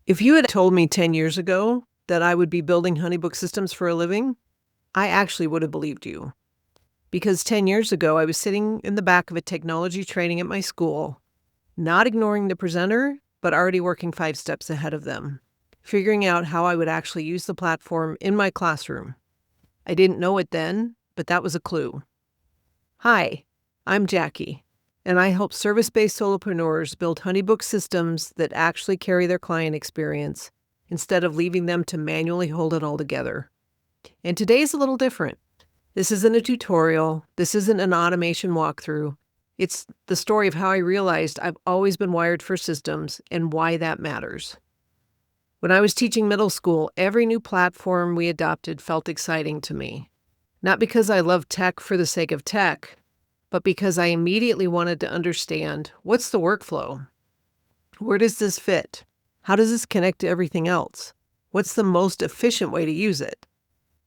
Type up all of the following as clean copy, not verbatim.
If you had told me 10 years ago that I would be building HoneyBook systems for a living, I actually would have believed you. Because 10 years ago, I was sitting in the back of a technology training at my school, not ignoring the presenter, but already working 5 steps ahead of them, figuring out how I would actually use the platform in my classroom. I didn't know it then, but that was a clue. Hi, I'm Jackie, and I help service-based solopreneurs build HoneyBook systems that actually carry their client experience instead of leaving them to manually hold it all together. And today's a little different. This isn't a tutorial. This isn't an automation walkthrough. It's the story of how I realized I've always been wired for systems and why that matters. When I was teaching middle school, every new platform we adopted felt exciting to me. Not because I loved tech for the sake of tech, but because I immediately wanted to understand, what's the workflow? Where does this fit? How does this connect to everything else? What's the most efficient way to use it?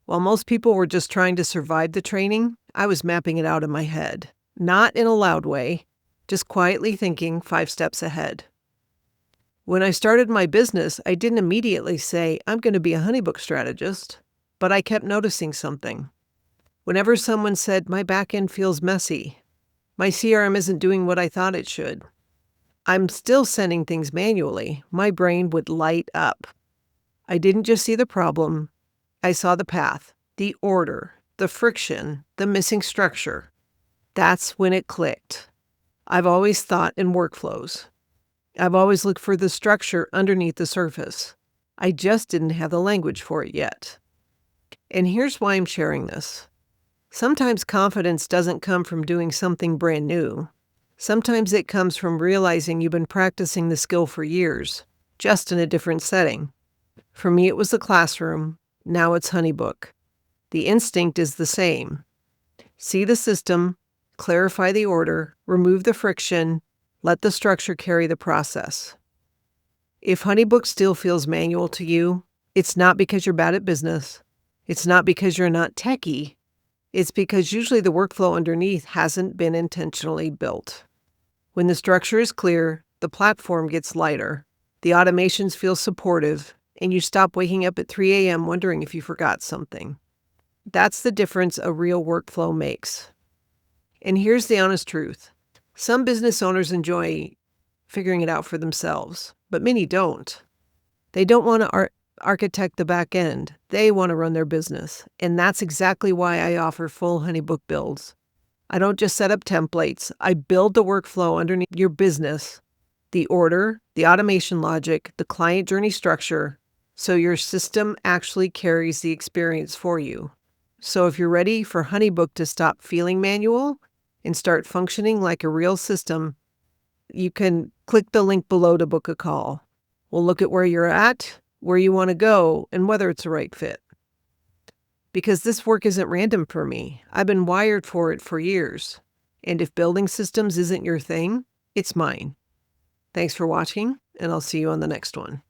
While most people were just trying to survive the training, I was mapping it out in my head. Not in a loud way, just quietly thinking 5 steps ahead. When I started my business, I didn't immediately say, I'm going to be a HoneyBook strategist, but I kept noticing something. Whenever someone said, my backend feels messy, my CRM isn't doing what I thought it should, I'm still sending things manually, my brain would light up. I didn't just see the problem, I saw the path, the order, the friction, the missing structure. That's when it clicked. I've always thought in workflows. I've always looked for the structure underneath the surface. I just didn't have the language for it yet. And here's why I'm sharing this. Sometimes confidence doesn't come from doing something brand new. Sometimes it comes from realizing you've been practicing the skill for years, just in a different setting. For me, it was the classroom. Now it's HoneyBook. The instinct is the same. See the system, clarify the order, remove the friction, let the structure carry the process. If HoneyBook still feels manual to you, it's not because you're bad at business. It's not because you're not techie. It's because usually the workflow underneath hasn't been intentionally built. When the structure is clear, the platform gets lighter, the automations feel supportive, and you stop waking up at 3 a.m. wondering if you forgot something. That's the difference a real workflow makes. And here's the honest truth. Some business owners enjoy figuring it out for themselves, but many don't. They don't want to architect the back end. They want to run their business. And that's exactly why I offer full HoneyBook builds. I don't just set up templates. I build the workflow underneath your business, the order, the automation logic, the client journey structure, so your system actually carries the experience for you. So if you're ready for HoneyBook to stop feeling manual and start functioning like a real system, you can click the link below to book a call. We'll look at where you're at, where you want to go, and whether it's the right fit. Because this work isn't random for me. I've been wired for it for years. And if building systems isn't your thing, it's mine. Thanks for watching, and I'll see you on the next one.